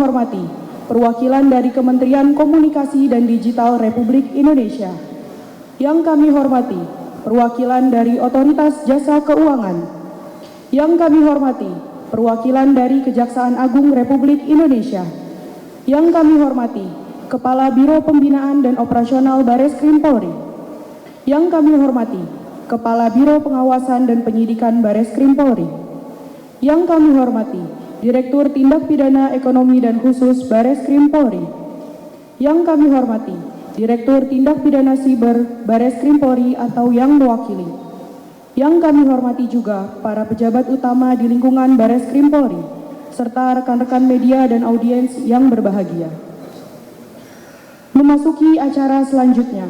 hormati perwakilan dari Kementerian Komunikasi dan Digital Republik Indonesia. Yang kami hormati perwakilan dari Otoritas Jasa Keuangan. Yang kami hormati perwakilan dari Kejaksaan Agung Republik Indonesia. Yang kami hormati Kepala Biro Pembinaan dan Operasional Bareskrim Polri. Yang kami hormati Kepala Biro Pengawasan dan Penyidikan Bareskrim Polri. Yang kami hormati Direktur Tindak Pidana Ekonomi dan Khusus Bareskrim Polri. Yang kami hormati Direktur Tindak Pidana Siber Bareskrim Polri atau yang mewakili. Yang kami hormati juga para pejabat utama di lingkungan Bareskrim Polri, serta rekan-rekan media dan audiens yang berbahagia. Memasuki acara selanjutnya,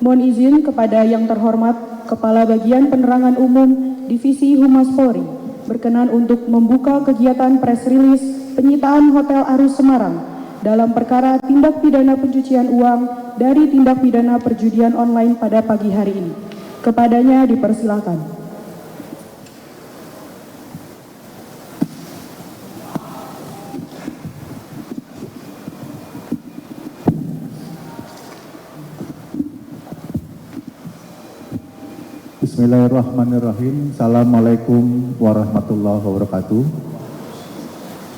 mohon izin kepada yang terhormat Kepala Bagian Penerangan Umum Divisi Humas Polri berkenan untuk membuka kegiatan press release penyitaan Hotel Arus Semarang dalam perkara tindak pidana pencucian uang dari tindak pidana perjudian online pada pagi hari ini. Kepadanya dipersilakan. Bismillahirrahmanirrahim. Assalamualaikum warahmatullahi wabarakatuh.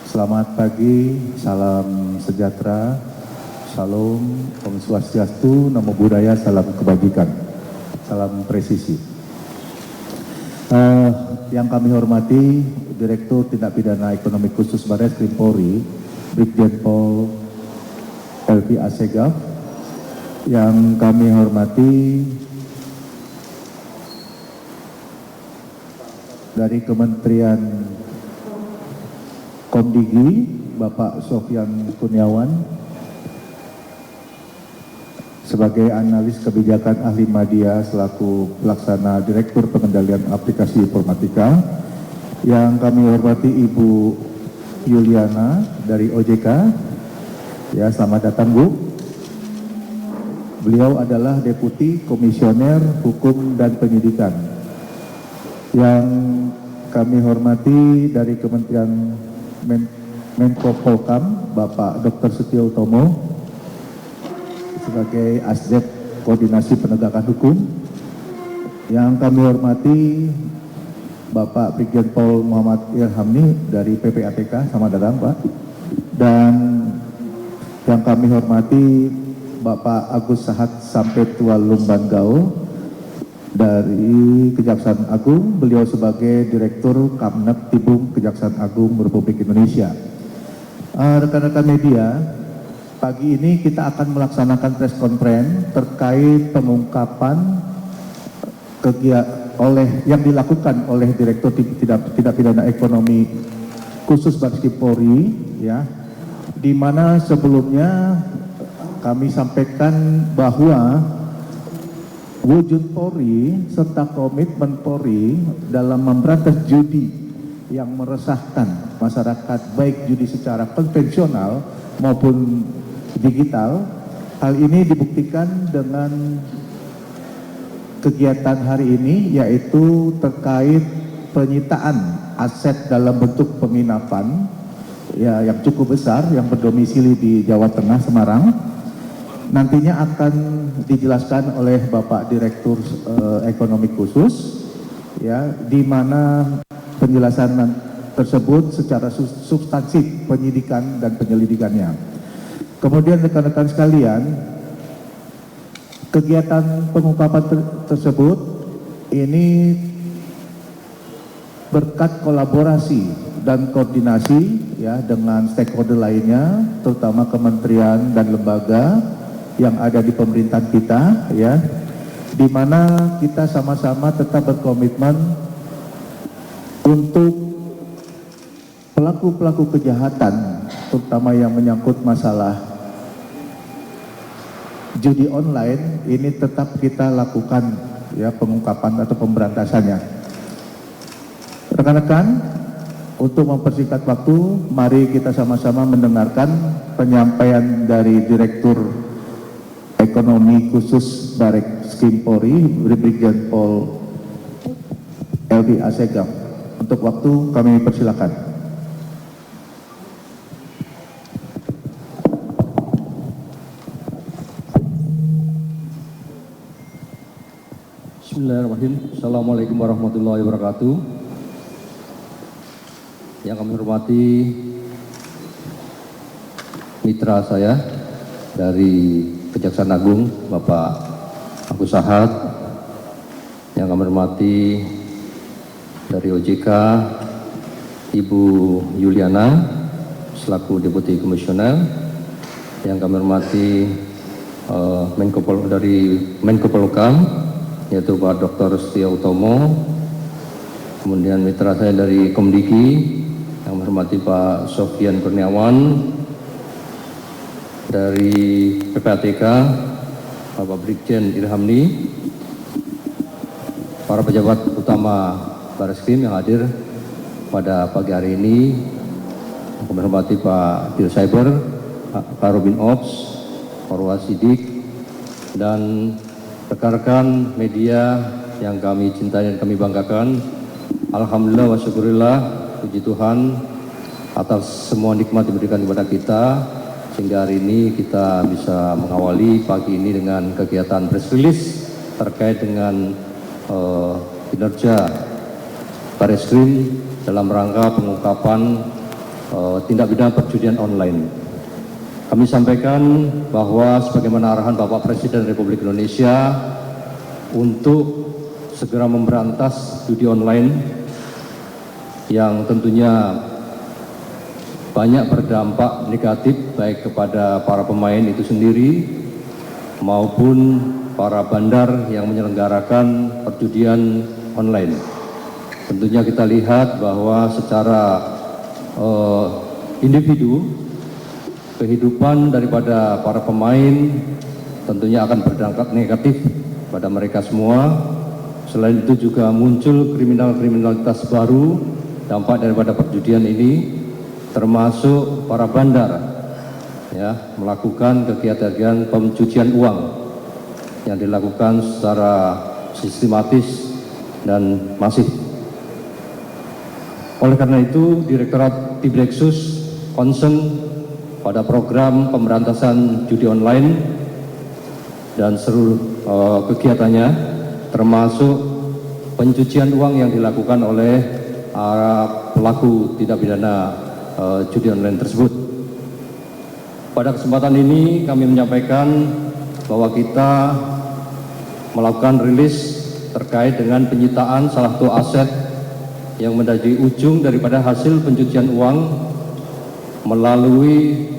Selamat pagi, salam sejahtera, salam, Om Swastiastu, Namo Buddhaya, salam kebajikan, salam presisi. Yang kami hormati Direktur Tindak Pidana Ekonomi Khusus Bareskrim Polri, Brigjen Pol Elvi Asegaf. Yang kami hormati dari Kementerian Komdigi, Bapak Sofyan Kurniawan, sebagai analis kebijakan ahli media selaku pelaksana Direktur Pengendalian Aplikasi Informatika. Yang kami hormati Ibu Yuliana dari OJK. Ya, selamat datang Bu. Beliau adalah Deputi Komisioner Hukum dan Penyidikan. Yang kami hormati dari Kementerian Menko Polkam, Bapak Dr. Setio Utomo, sebagai Asdep Koordinasi Penegakan Hukum. Yang kami hormati Bapak Brigjen Pol Muhammad Ilhamni dari PPATK, selamat datang Pak. Dan yang kami hormati Bapak Agus Sahat Sampetua Lumbanggao dari Kejaksaan Agung, beliau sebagai Direktur Kamnep Tibung Kejaksaan Agung Republik Indonesia. Rekan-rekan media, pagi ini kita akan melaksanakan press conference terkait pengungkapan yang dilakukan oleh Direktur Tindak Pidana Ekonomi Khusus Bareskrim Polri, ya, di mana sebelumnya kami sampaikan bahwa wujud Polri serta komitmen Polri dalam memberantas judi yang meresahkan masyarakat, baik judi secara konvensional maupun digital. Hal ini dibuktikan dengan kegiatan hari ini, yaitu terkait penyitaan aset dalam bentuk penginapan ya, yang cukup besar yang berdomisili di Jawa Tengah, Semarang. Nantinya akan dijelaskan oleh Bapak Direktur Ekonomi Khusus, ya, di mana penjelasan tersebut secara substansi penyidikan dan penyelidikannya. Kemudian rekan-rekan sekalian, kegiatan pengungkapan tersebut ini berkat kolaborasi dan koordinasi, ya, dengan stakeholder lainnya, terutama kementerian dan lembaga yang ada di pemerintahan kita, ya, di mana kita sama-sama tetap berkomitmen untuk pelaku-pelaku kejahatan, terutama yang menyangkut masalah judi online, ini tetap kita lakukan, ya, pengungkapan atau pemberantasannya. Rekan-rekan, untuk mempersingkat waktu, mari kita sama-sama mendengarkan penyampaian dari Direktur Ekonomi Khusus Bareskrim Polri, Brigjen Pol Elvi Asegaf. Untuk waktu kami persilakan. Bismillahirrahmanirrahim. Assalamualaikum warahmatullahi wabarakatuh. Yang kami hormati mitra saya dari Kejaksaan Agung, Bapak Agus Sahad. Yang kami hormati dari OJK, Ibu Yuliana selaku Deputi Komisioner. Yang kami hormati dari Menko Polhukam, yaitu Pak Dr. Setia Utomo, kemudian mitra saya dari Komdiki, yang menghormati Pak Sofyan Kurniawan, dari PPATK, Bapak Brigjen Irhamni, para pejabat utama Barreskrim yang hadir pada pagi hari ini, yang menghormati Pak Dir Cyber, Pak Robin Ops, Pak Wasidik, dan rekan-rekan media yang kami cintai dan kami banggakan. Alhamdulillah wa syukurillah, puji Tuhan atas semua nikmat diberikan kepada kita, sehingga hari ini kita bisa mengawali pagi ini dengan kegiatan press release terkait dengan kinerja Barreskrim dalam rangka pengungkapan tindak pidana perjudian online. Kami sampaikan bahwa sebagaimana arahan Bapak Presiden Republik Indonesia untuk segera memberantas judi online yang tentunya banyak berdampak negatif baik kepada para pemain itu sendiri maupun para bandar yang menyelenggarakan perjudian online. Tentunya kita lihat bahwa secara individu kehidupan daripada para pemain tentunya akan berdampak negatif pada mereka semua. Selain itu juga muncul kriminalitas baru dampak daripada perjudian ini, termasuk para bandar ya melakukan kegiatan pencucian uang yang dilakukan secara sistematis dan masif. Oleh karena itu, Direktorat Tibdeksus concern pada program pemberantasan judi online dan seluruh kegiatannya, termasuk pencucian uang yang dilakukan oleh pelaku tindak pidana judi online tersebut. Pada kesempatan ini kami menyampaikan bahwa kita melakukan rilis terkait dengan penyitaan salah satu aset yang menjadi ujung daripada hasil pencucian uang melalui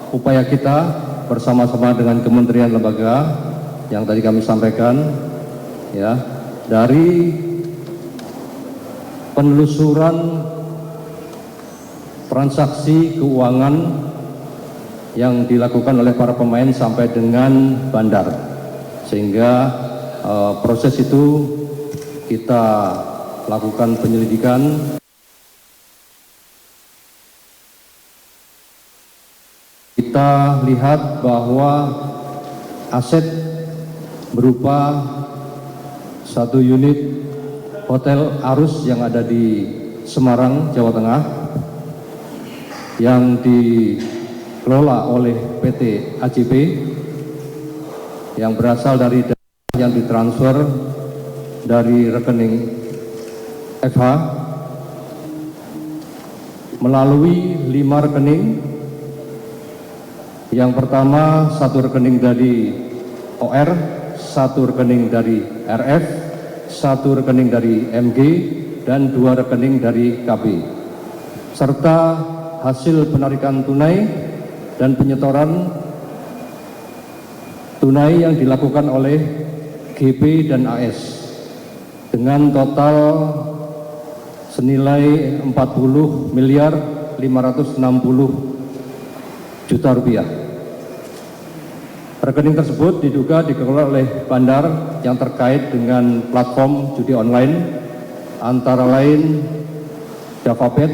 upaya kita bersama-sama dengan kementerian lembaga yang tadi kami sampaikan ya, dari penelusuran transaksi keuangan yang dilakukan oleh para pemain sampai dengan bandar, sehingga proses itu kita lakukan penyelidikan. Kita lihat bahwa aset berupa satu unit hotel Arus yang ada di Semarang, Jawa Tengah, yang dikelola oleh PT AJP, yang berasal dari dana yang ditransfer dari rekening FH melalui 5 rekening. Yang pertama, satu rekening dari OR, satu rekening dari RF, satu rekening dari MG, dan 2 rekening dari KB, serta hasil penarikan tunai dan penyetoran tunai yang dilakukan oleh GP dan AS dengan total senilai 40.560.000.000 rupiah. Rekening tersebut diduga dikelola oleh bandar yang terkait dengan platform judi online, antara lain Davapet,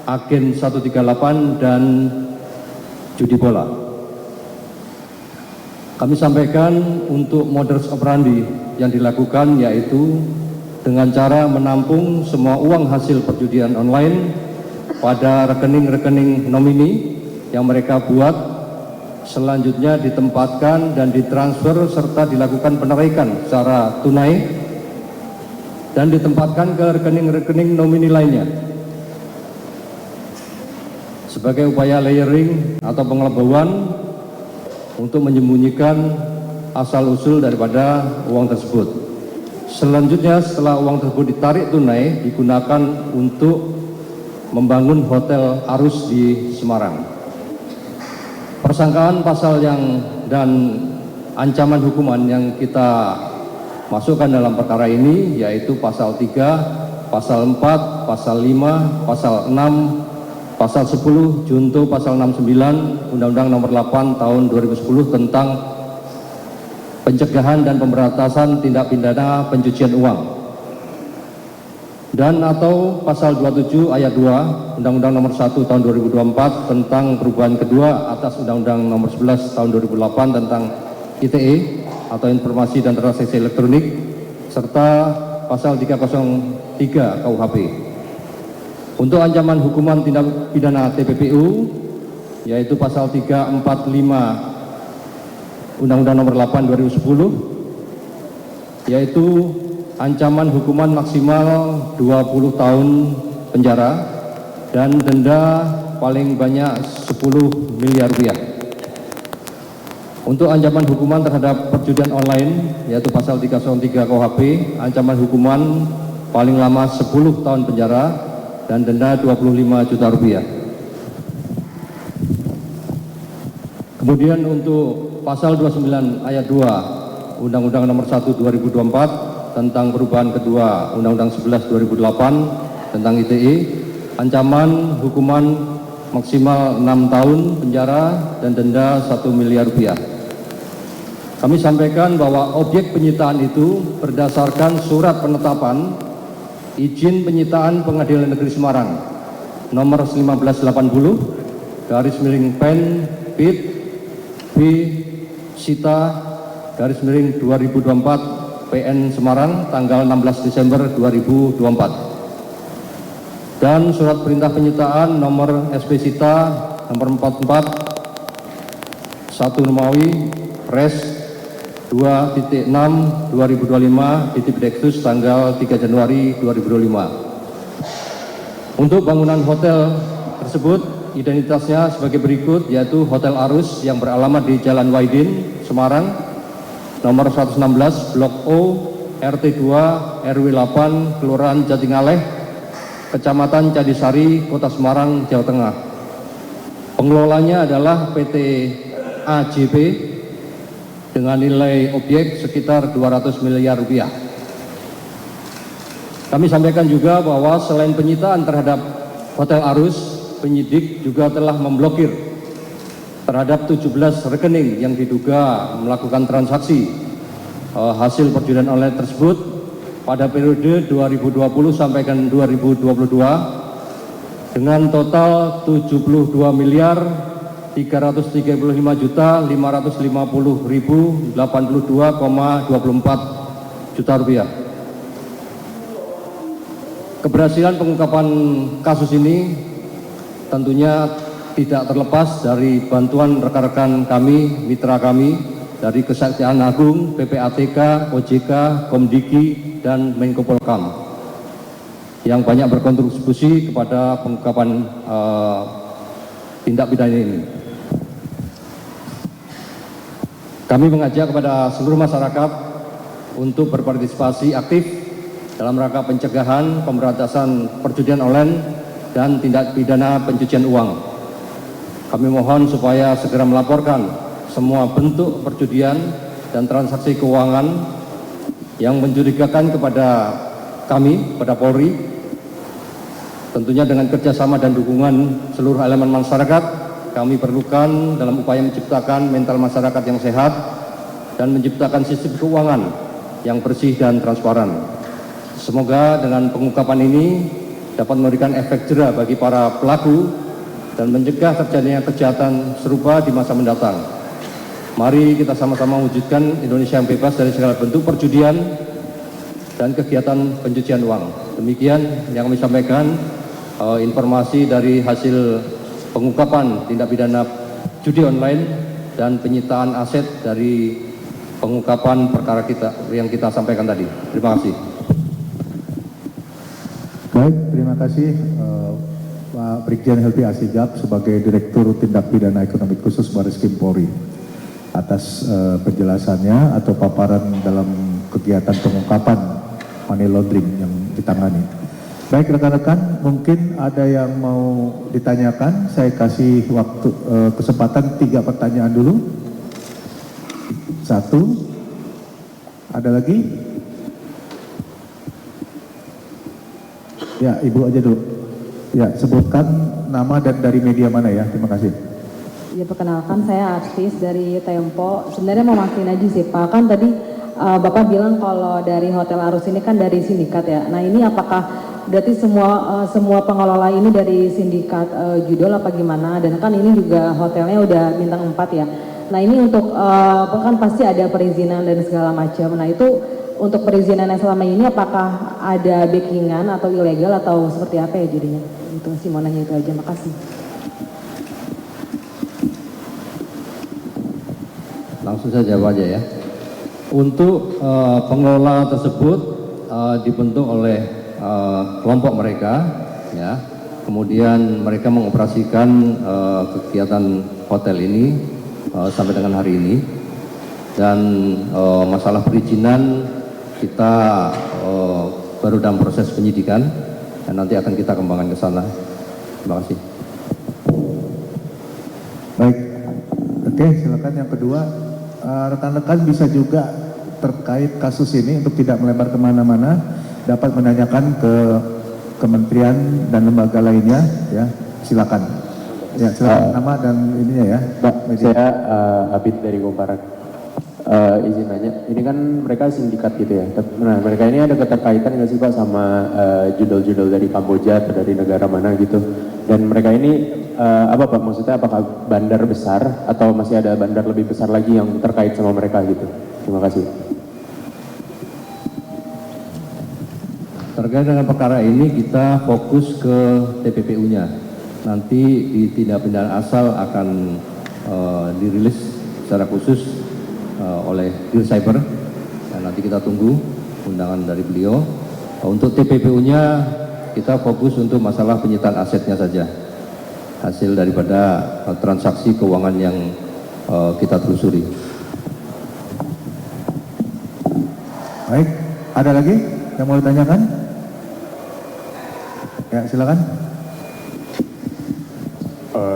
Agen 138, dan Judi Bola. Kami sampaikan untuk modus operandi yang dilakukan yaitu dengan cara menampung semua uang hasil perjudian online pada rekening-rekening nomini yang mereka buat selanjutnya ditempatkan dan ditransfer serta dilakukan penarikan secara tunai dan ditempatkan ke rekening-rekening nomini lainnya. Sebagai upaya layering atau pengelabauan untuk menyembunyikan asal-usul daripada uang tersebut. Selanjutnya setelah uang tersebut ditarik tunai digunakan untuk membangun hotel Arus di Semarang. Persangkaan pasal dan ancaman hukuman yang kita masukkan dalam perkara ini yaitu pasal 3, pasal 4, pasal 5, pasal 6, pasal 10, junto pasal 69 Undang-Undang Nomor 8 Tahun 2010 tentang pencegahan dan pemberantasan tindak pidana pencucian uang. Dan atau pasal 27 ayat 2 Undang-Undang Nomor 1 Tahun 2024 tentang perubahan kedua atas Undang-Undang Nomor 11 Tahun 2008 tentang ITE atau Informasi dan Transaksi Elektronik serta pasal 303 KUHP. Untuk ancaman hukuman tindak pidana TPPU yaitu pasal 345 Undang-Undang Nomor 8 2010 yaitu ancaman hukuman maksimal 20 tahun penjara dan denda paling banyak 10 miliar rupiah. Untuk ancaman hukuman terhadap perjudian online yaitu pasal 303 KUHP, ancaman hukuman paling lama 10 tahun penjara dan denda 25 juta rupiah. Kemudian untuk pasal 29 ayat 2 Undang-Undang Nomor 1 2024 tentang perubahan kedua Undang-Undang 11 2008 tentang ITE, ancaman hukuman maksimal 6 tahun penjara dan denda 1 miliar rupiah. Kami sampaikan bahwa objek penyitaan itu berdasarkan surat penetapan izin penyitaan Pengadilan Negeri Semarang nomor 1580/Pen Pit B Sita /2024 PN Semarang tanggal 16 Desember 2024 dan surat perintah penyitaan nomor SP Sita nomor 44 1 Romawi Res 2.6/2025 tanggal 3 Januari 2025. Untuk bangunan hotel tersebut identitasnya sebagai berikut yaitu Hotel Arus yang beralamat di Jalan Waidin, Semarang nomor 116 Blok O RT 2 RW 8 Kelurahan Jatingaleh Kecamatan Cadisari Kota Semarang Jawa Tengah. Pengelolanya adalah PT AJP dengan nilai objek sekitar 200 miliar rupiah. Kami sampaikan juga bahwa selain penyitaan terhadap Hotel Arus, penyidik juga telah memblokir terhadap 17 rekening yang diduga melakukan transaksi hasil perjudian online tersebut pada periode 2020 sampai dengan 2022 dengan total 72.535.550.082,24 juta rupiah. Keberhasilan pengungkapan kasus ini tentunya tidak terlepas dari bantuan rekan-rekan kami, mitra kami dari Kejaksaan Agung, PPATK, OJK, Komdiki, dan Menko Polhukam yang banyak berkontribusi kepada pengungkapan tindak pidana ini. Kami mengajak kepada seluruh masyarakat untuk berpartisipasi aktif dalam rangka pencegahan, pemberantasan perjudian online dan tindak pidana pencucian uang. Kami mohon supaya segera melaporkan semua bentuk perjudian dan transaksi keuangan yang mencurigakan kepada kami, kepada Polri, tentunya dengan kerjasama dan dukungan seluruh elemen masyarakat. Kami perlukan dalam upaya menciptakan mental masyarakat yang sehat dan menciptakan sistem keuangan yang bersih dan transparan. Semoga dengan pengungkapan ini dapat memberikan efek jera bagi para pelaku dan mencegah terjadinya kejahatan serupa di masa mendatang. Mari kita sama-sama wujudkan Indonesia yang bebas dari segala bentuk perjudian dan kegiatan pencucian uang. Demikian yang kami sampaikan informasi dari hasil pengungkapan tindak pidana judi online dan penyitaan aset dari pengungkapan perkara yang kita sampaikan tadi. Terima kasih. Baik, terima kasih Pak Brigjen Helvi Asijab sebagai Direktur Tindak Pidana Ekonomi Khusus Barreskrim Polri atas penjelasannya atau paparan dalam kegiatan pengungkapan money laundering yang ditangani. Baik rekan-rekan, mungkin ada yang mau ditanyakan. Saya kasih waktu kesempatan 3 pertanyaan dulu. 1. Ada lagi? Ya, Ibu aja dulu. Ya, sebutkan nama dan dari media mana ya. Terima kasih. Ya, perkenalkan saya artis dari Tempo. Sebenarnya mau makin aja sih Pak, kan tadi Bapak bilang kalau dari Hotel Arus ini kan dari sindikat ya. Nah ini apakah berarti semua pengelola ini dari sindikat judol apa gimana? Dan kan ini juga hotelnya udah bintang 4 ya. Nah ini untuk kan pasti ada perizinan dan segala macam. Nah itu untuk perizinan yang selama ini apakah ada backingan atau ilegal atau seperti apa ya jadinya? Itu sih mau nanya itu aja. Makasih. Langsung saja jawab aja ya. Untuk pengelola tersebut dibentuk oleh kelompok mereka, ya. Kemudian mereka mengoperasikan kegiatan hotel ini sampai dengan hari ini. Dan masalah perizinan kita baru dalam proses penyidikan dan nanti akan kita kembangkan ke sana. Terima kasih. Baik, oke silakan yang kedua. Rekan-rekan bisa juga terkait kasus ini untuk tidak melebar kemana-mana dapat menanyakan ke kementerian dan lembaga lainnya ya, silakan. Ya, silakan nama dan ininya ya. Pak, saya Abid dari Komparak. Izin nanya, ini kan mereka sindikat gitu ya. Nah, mereka ini ada keterkaitan nggak sih Pak sama judul-judul dari Kamboja atau dari negara mana gitu? Dan mereka ini apa Pak, maksudnya apakah bandar besar atau masih ada bandar lebih besar lagi yang terkait sama mereka gitu? Terima kasih. Terkait dengan perkara ini kita fokus ke TPPU-nya. Nanti di tindak pidana asal akan dirilis secara khusus oleh Dircyber dan nanti kita tunggu undangan dari beliau. Untuk TPPU-nya kita fokus untuk masalah penyitaan asetnya saja, hasil daripada transaksi keuangan yang kita telusuri. Baik, ada lagi yang mau ditanyakan? Ya, silakan.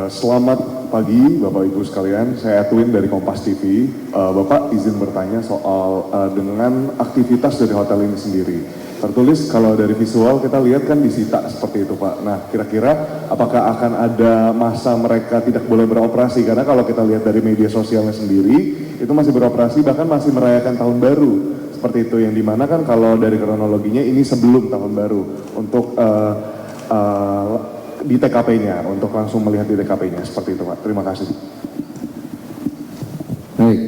Selamat pagi Bapak Ibu sekalian, saya Edwin dari Kompas TV. Bapak izin bertanya soal dengan aktivitas dari hotel ini sendiri. Tertulis kalau dari visual kita lihat kan disita seperti itu Pak. Nah kira-kira apakah akan ada masa mereka tidak boleh beroperasi? Karena kalau kita lihat dari media sosialnya sendiri itu masih beroperasi, bahkan masih merayakan tahun baru. Seperti itu, yang dimana kan kalau dari kronologinya ini sebelum tahun baru untuk di TKP-nya, untuk langsung melihat di TKP-nya, seperti itu Pak. Terima kasih. Baik,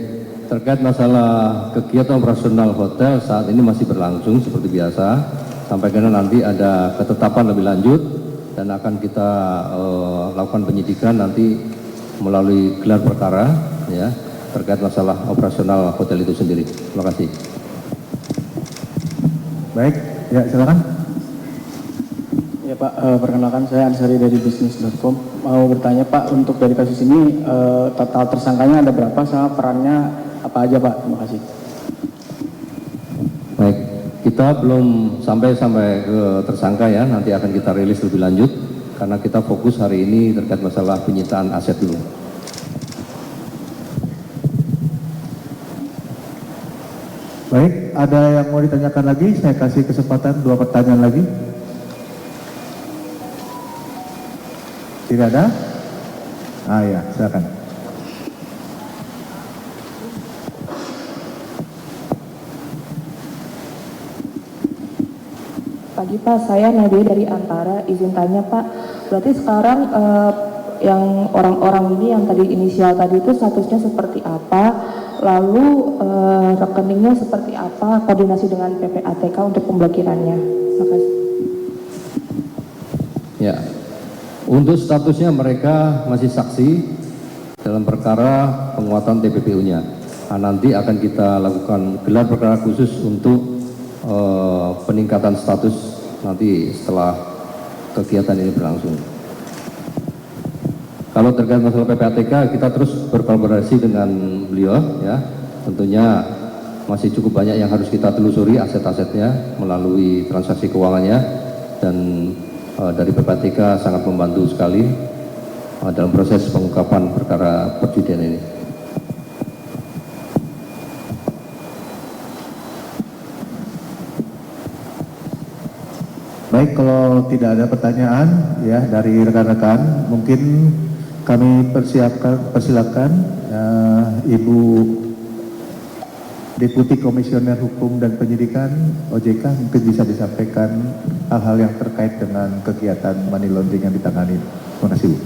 terkait masalah kegiatan operasional hotel saat ini masih berlangsung seperti biasa, sampai karena nanti ada ketetapan lebih lanjut dan akan kita lakukan penyidikan nanti melalui gelar perkara ya, terkait masalah operasional hotel itu sendiri. Terima kasih. Baik, ya silakan. Ya Pak, perkenalkan saya Ansari dari bisnis.com. Mau bertanya Pak, untuk dari kasus ini total tersangkanya ada berapa sama perannya apa aja Pak? Terima kasih. Baik, kita belum sampai ke tersangka ya, nanti akan kita rilis lebih lanjut karena kita fokus hari ini terkait masalah penyitaan aset dulu. Baik, ada yang mau ditanyakan lagi? Saya kasih kesempatan 2 pertanyaan lagi. Tidak ada? Ah ya, silakan. Pagi Pak, saya Nadia dari Antara. Izin tanya Pak, berarti sekarang yang orang-orang ini yang tadi inisial tadi itu statusnya seperti apa? Lalu rekeningnya seperti apa? Koordinasi dengan PPATK untuk pemblokirannya. Terima kasih. Ya, untuk statusnya mereka masih saksi, dalam perkara penguatan TPPU-nya. Nah, nanti akan kita lakukan gelar perkara khusus untuk peningkatan status nanti setelah kegiatan ini berlangsung. Kalau terkait masalah PPATK, kita terus berkolaborasi dengan beliau, ya. Tentunya masih cukup banyak yang harus kita telusuri aset-asetnya melalui transaksi keuangannya, dan dari PPATK sangat membantu sekali dalam proses pengungkapan perkara perjudian ini. Baik, kalau tidak ada pertanyaan ya dari rekan-rekan, mungkin kami persilakan Ibu Deputi Komisioner Hukum dan Penyidikan OJK mungkin bisa disampaikan hal-hal yang terkait dengan kegiatan money laundering yang ditangani. Terima kasih, Bu.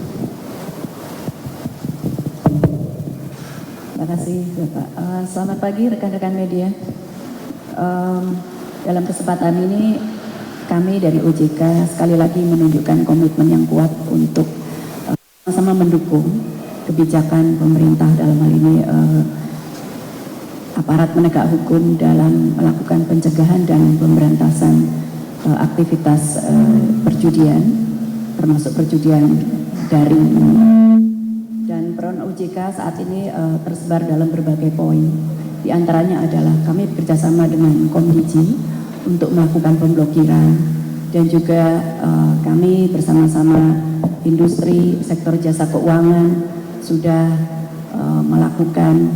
Terima kasih, Bapak. Selamat pagi rekan-rekan media. Dalam kesempatan ini kami dari OJK sekali lagi menunjukkan komitmen yang kuat untuk sama-sama mendukung kebijakan pemerintah, dalam hal ini aparat penegak hukum dalam melakukan pencegahan dan pemberantasan aktivitas perjudian, termasuk perjudian daring. Dan peran OJK saat ini tersebar dalam berbagai poin. Di antaranya adalah kami bekerjasama dengan Komdiji untuk melakukan pemblokiran, dan juga kami bersama-sama industri sektor jasa keuangan sudah melakukan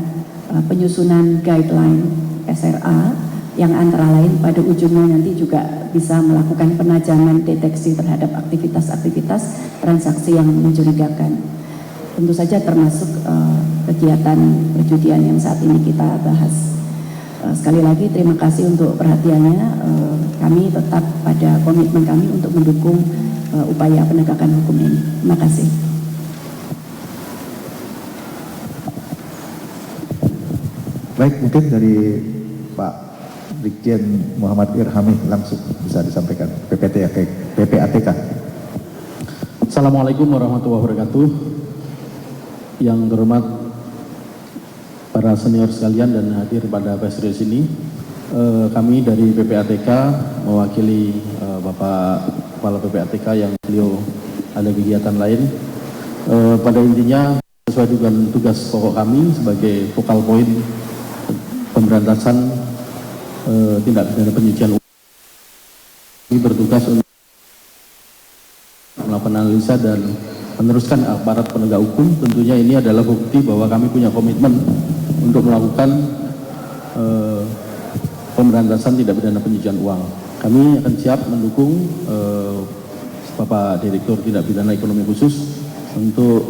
penyusunan guideline SRA yang antara lain pada ujungnya nanti juga bisa melakukan penajaman deteksi terhadap aktivitas-aktivitas transaksi yang mencurigakan. Tentu saja termasuk kegiatan perjudian yang saat ini kita bahas. Sekali lagi terima kasih untuk perhatiannya. Kami tetap pada komitmen kami untuk mendukung upaya penegakan hukum ini. Terima kasih. Baik, mungkin dari Pak Brigjen Muhammad Irhami langsung bisa disampaikan PPATK. Assalamualaikum warahmatullahi wabarakatuh. Yang terhormat para senior sekalian dan hadir pada press release ini, kami dari PPATK mewakili Bapak Kepala PPATK yang beliau ada kegiatan lain. Pada intinya sesuai dengan tugas pokok kami sebagai focal point pemberantasan tindak pidana pencucian uang, kami bertugas untuk melakukan analisa dan meneruskan aparat penegak hukum. Tentunya ini adalah bukti bahwa kami punya komitmen untuk melakukan pemberantasan tindak pidana pencucian uang. Kami akan siap mendukung Bapak Direktur Tindak Pidana Ekonomi Khusus untuk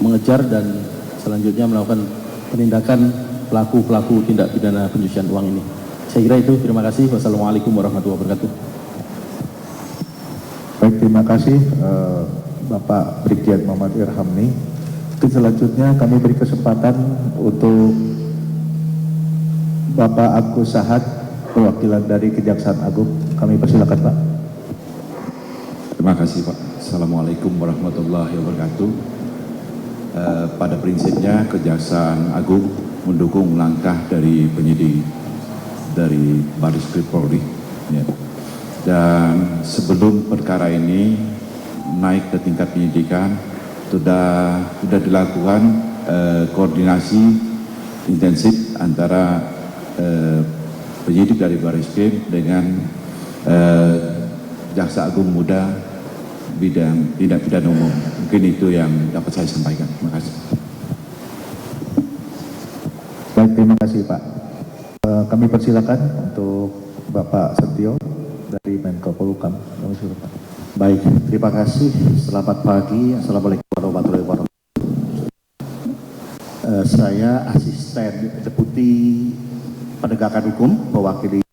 mengejar dan selanjutnya melakukan penindakan pelaku-pelaku tindak pidana pencucian uang ini. Saya kira itu. Terima kasih. Wassalamualaikum warahmatullahi wabarakatuh. Baik, terima kasih Bapak Brigjen Muhammad Irhami. Selanjutnya kami beri kesempatan untuk Bapak Agus Sahad, perwakilan dari Kejaksaan Agung. Kami persilakan, Pak. Terima kasih, Pak. Assalamualaikum warahmatullahi wabarakatuh. Pada prinsipnya Kejaksaan Agung mendukung langkah dari penyidik dari Barreskrim Polri. Ya. Dan sebelum perkara ini naik ke tingkat penyidikan, sudah dilakukan koordinasi intensif antara penyidik dari Barreskrim dengan Jaksa Agung Muda bidang tindak pidana umum. Mungkin itu yang dapat saya sampaikan. Terima kasih. Baik, terima kasih, Pak. Kami persilakan untuk Bapak Setio dari Menko Polhukam. Baik, terima kasih. Selamat pagi. Assalamualaikum warahmatullahi wabarakatuh. Saya asisten Deputi Penegakan Hukum mewakili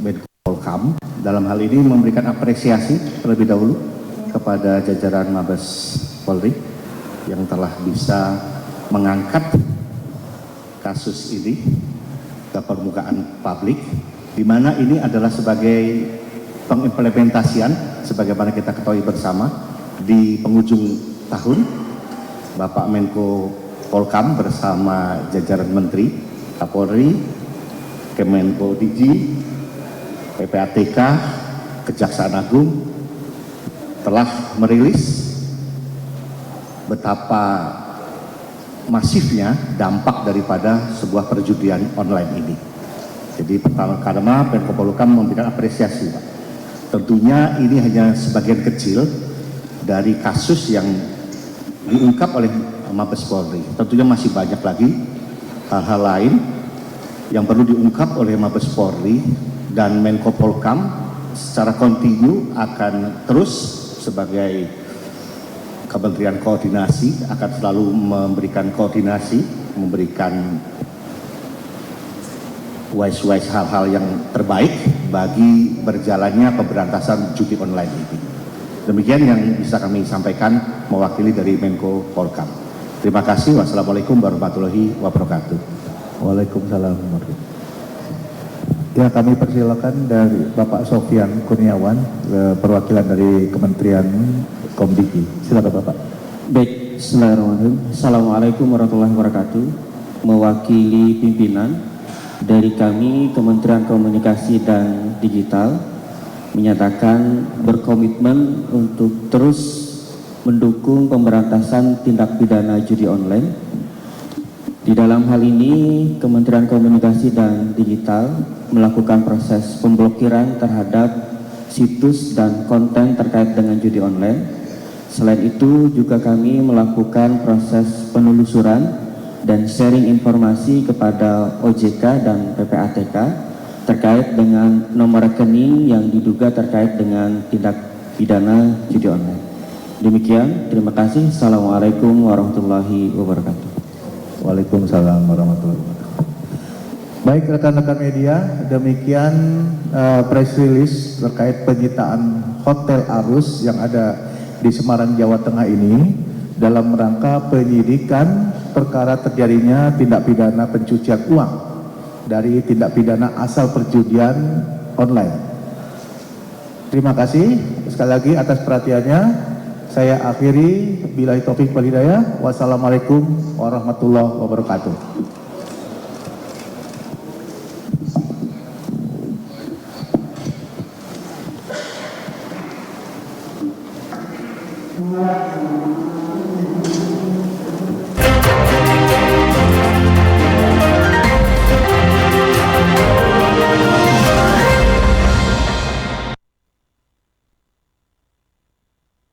Menko Polhukam. Dalam hal ini memberikan apresiasi terlebih dahulu kepada jajaran Mabes Polri yang telah bisa mengangkat kasus ini ke permukaan publik, di mana ini adalah sebagai pengimplementasian sebagaimana kita ketahui bersama di penghujung tahun Bapak Menko Polkam bersama jajaran Menteri, Kapolri, Kemenko Digi, PPATK, Kejaksaan Agung telah merilis betapa masifnya dampak daripada sebuah perjudian online ini. Jadi pertama-tama Menko Polhukam memberikan apresiasi, Pak. Tentunya ini hanya sebagian kecil dari kasus yang diungkap oleh Mabes Polri. Tentunya masih banyak lagi hal-hal lain yang perlu diungkap oleh Mabes Polri, dan Menko Polhukam secara kontinu akan terus sebagai Kementerian Koordinasi akan selalu memberikan koordinasi, memberikan wise hal-hal yang terbaik bagi berjalannya pemberantasan judi online ini. Demikian yang bisa kami sampaikan mewakili dari Menko Polhukam. Terima kasih. Wassalamualaikum warahmatullahi wabarakatuh. Waalaikumsalam. Ya, kami persilakan dari Bapak Sofyan Kurniawan, perwakilan dari Kementerian Komdiki. Silakan Bapak. Baik, bismillahirrahmanirrahim. Assalamualaikum warahmatullahi wabarakatuh. Mewakili pimpinan dari kami Kementerian Komunikasi dan Digital menyatakan berkomitmen untuk terus mendukung pemberantasan tindak pidana judi online. Di dalam hal ini Kementerian Komunikasi dan Digital melakukan proses pemblokiran terhadap situs dan konten terkait dengan judi online. Selain itu juga kami melakukan proses penelusuran dan sharing informasi kepada OJK dan PPATK terkait dengan nomor rekening yang diduga terkait dengan tindak pidana judi online. Demikian, terima kasih. Assalamualaikum warahmatullahi wabarakatuh. Waalaikumsalam warahmatullahi wabarakatuh. Baik rekan-rekan media, demikian press release terkait penyitaan Hotel Arus yang ada di Semarang, Jawa Tengah ini dalam rangka penyidikan perkara terjadinya tindak pidana pencucian uang dari tindak pidana asal perjudian online. Terima kasih sekali lagi atas perhatiannya. Saya akhiri, billahi taufik wal hidayah. Wassalamualaikum warahmatullahi wabarakatuh.